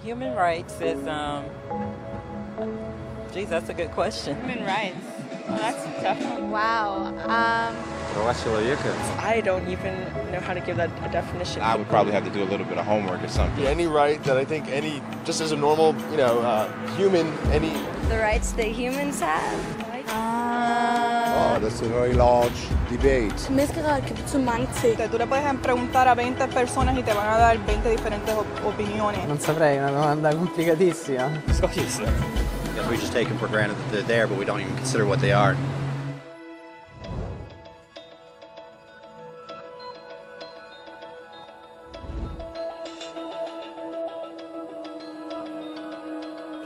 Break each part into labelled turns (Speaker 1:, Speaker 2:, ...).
Speaker 1: Human rights is, geez, that's a good question.
Speaker 2: Human rights. Well, that's a tough one.
Speaker 3: Wow.
Speaker 2: I don't even know how to give that a definition.
Speaker 4: I would probably have to do a little bit of homework or something.
Speaker 5: Yeah, any right that I think just as a normal, human,
Speaker 3: The rights that humans have.
Speaker 6: Oh, that's a very large debate.
Speaker 2: Tú le puedes preguntar a 20 personas y te van a dar 20 diferentes opiniones.
Speaker 7: Non saprei, una domanda complicatissima.
Speaker 8: Because we just take them for granted that they're there, but we don't even consider what they are.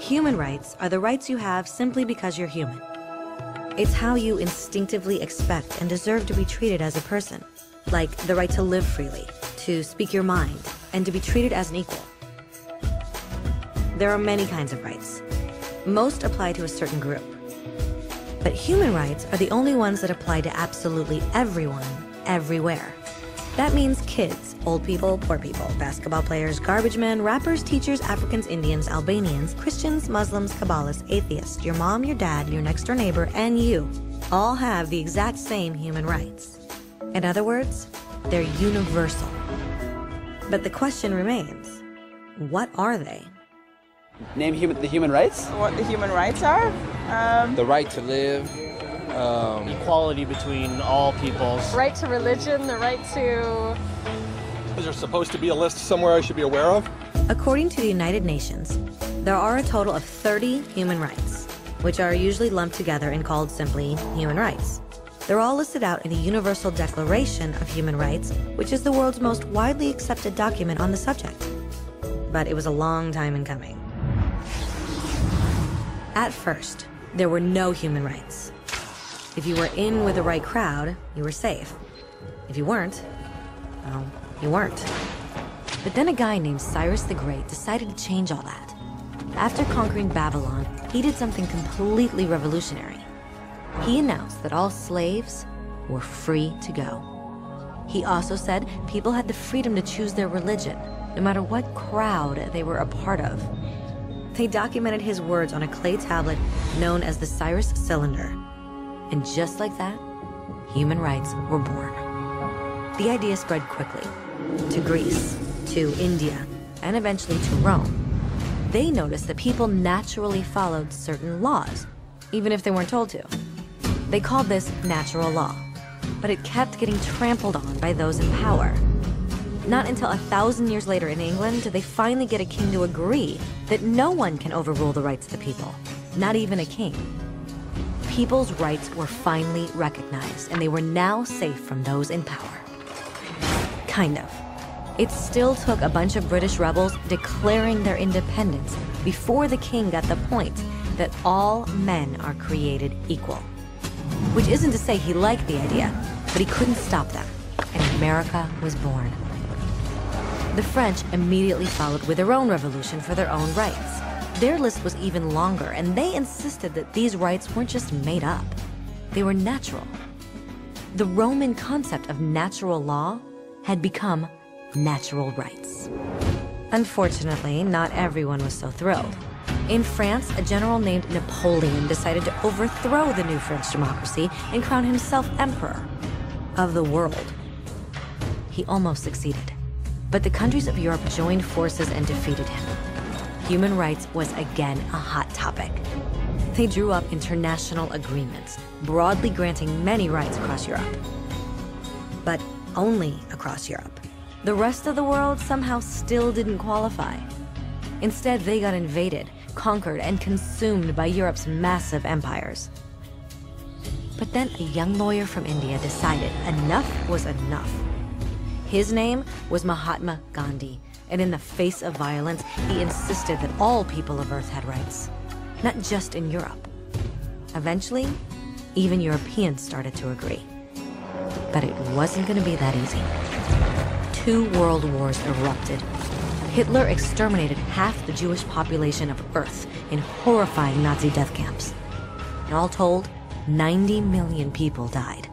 Speaker 9: Human rights are the rights you have simply because you're human. It's how you instinctively expect and deserve to be treated as a person, like the right to live freely, to speak your mind, and to be treated as an equal. There are many kinds of rights. Most apply to a certain group. But human rights are the only ones that apply to absolutely everyone, everywhere. That means kids, old people, poor people, basketball players, garbage men, rappers, teachers, Africans, Indians, Albanians, Christians, Muslims, Kabbalists, atheists, your mom, your dad, your next door neighbor, and you all have the exact same human rights. In other words, they're universal. But the question remains, what are they?
Speaker 7: Name the human rights?
Speaker 2: What the human rights are?
Speaker 4: The right to live.
Speaker 10: Equality between all peoples.
Speaker 3: Right to religion, the right to...
Speaker 5: Is there supposed to be a list somewhere I should be aware of?
Speaker 9: According to the United Nations, there are a total of 30 human rights, which are usually lumped together and called simply human rights. They're all listed out in the Universal Declaration of Human Rights, which is the world's most widely accepted document on the subject. But it was a long time in coming. At first, there were no human rights. If you were in with the right crowd, you were safe. If you weren't, well, you weren't. But then a guy named Cyrus the Great decided to change all that. After conquering Babylon, he did something completely revolutionary. He announced that all slaves were free to go. He also said people had the freedom to choose their religion, no matter what crowd they were a part of. They documented his words on a clay tablet known as the Cyrus Cylinder. And just like that, human rights were born. The idea spread quickly to Greece, to India, and eventually to Rome. They noticed that people naturally followed certain laws, even if they weren't told to. They called this natural law, but it kept getting trampled on by those in power. Not until 1,000 years later in England did they finally get a king to agree that no one can overrule the rights of the people, not even a king. People's rights were finally recognized, and they were now safe from those in power. Kind of. It still took a bunch of British rebels declaring their independence before the king got the point that all men are created equal. Which isn't to say he liked the idea, but he couldn't stop them, and America was born. The French immediately followed with their own revolution for their own rights. Their list was even longer, and they insisted that these rights weren't just made up. They were natural. The Roman concept of natural law had become natural rights. Unfortunately, not everyone was so thrilled. In France, a general named Napoleon decided to overthrow the new French democracy and crown himself emperor of the world. He almost succeeded, but the countries of Europe joined forces and defeated him. Human rights was again a hot topic. They drew up international agreements, broadly granting many rights across Europe. But only across Europe. The rest of the world somehow still didn't qualify. Instead, they got invaded, conquered, and consumed by Europe's massive empires. But then a young lawyer from India decided enough was enough. His name was Mahatma Gandhi, and in the face of violence, he insisted that all people of Earth had rights, not just in Europe. Eventually, even Europeans started to agree. But it wasn't going to be that easy. 2 world wars erupted. Hitler exterminated half the Jewish population of Earth in horrifying Nazi death camps. And all told, 90 million people died.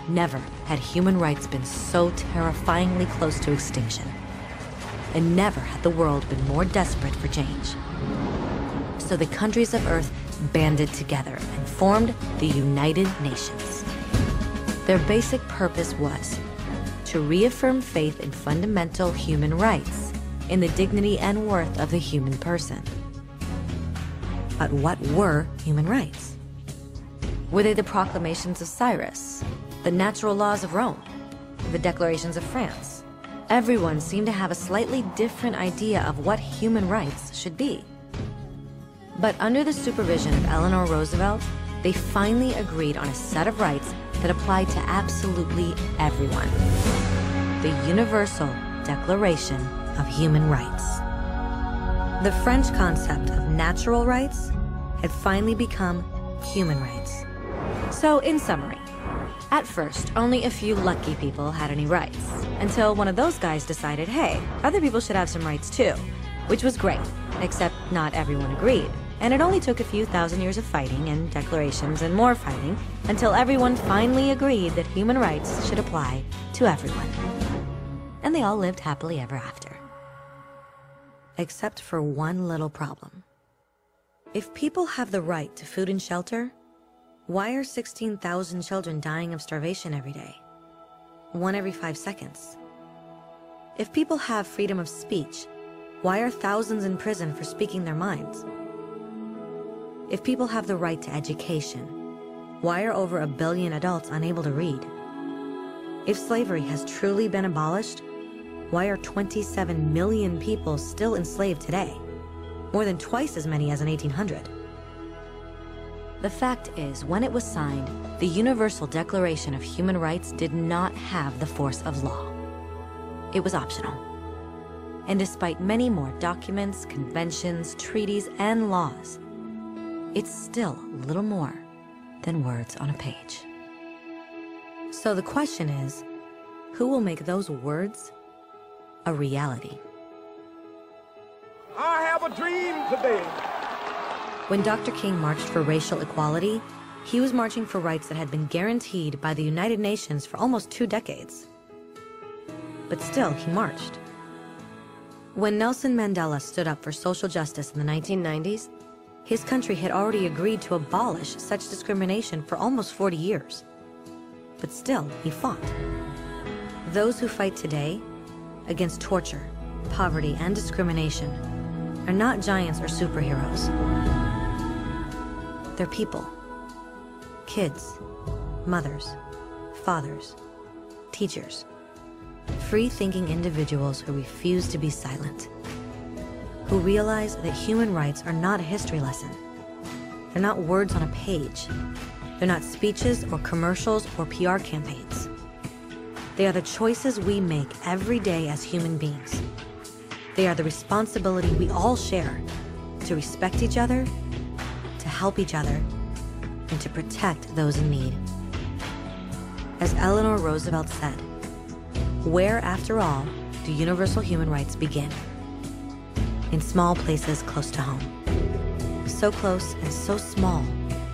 Speaker 9: Never had human rights been so terrifyingly close to extinction. and never had the world been more desperate for change. So the countries of Earth banded together and formed the United Nations. Their basic purpose was to reaffirm faith in fundamental human rights, in the dignity and worth of the human person. But what were human rights? Were they the proclamations of Cyrus, the natural laws of Rome, the declarations of France? Everyone seemed to have a slightly different idea of what human rights should be. But under the supervision of Eleanor Roosevelt, they finally agreed on a set of rights that applied to absolutely everyone. The Universal Declaration of Human Rights. The French concept of natural rights had finally become human rights. So, in summary, at first, only a few lucky people had any rights, until one of those guys decided, hey, other people should have some rights too, which was great, except not everyone agreed. And it only took a few thousand years of fighting and declarations and more fighting until everyone finally agreed that human rights should apply to everyone. And they all lived happily ever after. Except for one little problem. If people have the right to food and shelter, why are 16,000 children dying of starvation every day? 1 every 5 seconds. If people have freedom of speech, why are thousands in prison for speaking their minds? If people have the right to education, why are over 1 billion adults unable to read? If slavery has truly been abolished, why are 27 million people still enslaved today? More than twice as many as in 1800. The fact is, when it was signed, the Universal Declaration of Human Rights did not have the force of law. It was optional. And despite many more documents, conventions, treaties, and laws, it's still little more than words on a page. So the question is, who will make those words a reality?
Speaker 6: I have a dream today.
Speaker 9: When Dr. King marched for racial equality, he was marching for rights that had been guaranteed by the United Nations for almost 2 decades. But still, he marched. When Nelson Mandela stood up for social justice in the 1990s, his country had already agreed to abolish such discrimination for almost 40 years. But still, he fought. Those who fight today against torture, poverty, and discrimination are not giants or superheroes. They're people. Kids, mothers, fathers, teachers. Free-thinking individuals who refuse to be silent. Who realize that human rights are not a history lesson. They're not words on a page. They're not speeches or commercials or PR campaigns. They are the choices we make every day as human beings. They are the responsibility we all share to respect each other, to help each other, and to protect those in need. As Eleanor Roosevelt said, where, after all, do universal human rights begin? In small places close to home. So close and so small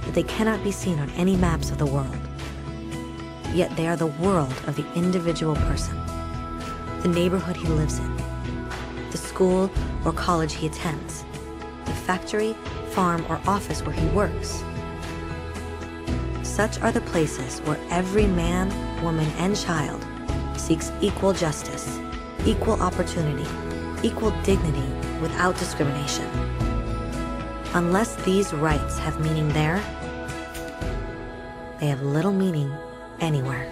Speaker 9: that they cannot be seen on any maps of the world. Yet they are the world of the individual person, the neighborhood he lives in, the school or college he attends, the factory, farm, or office where he works. Such are the places where every man, woman, and child seeks equal justice, equal opportunity, equal dignity without discrimination. Unless these rights have meaning there, they have little meaning anywhere.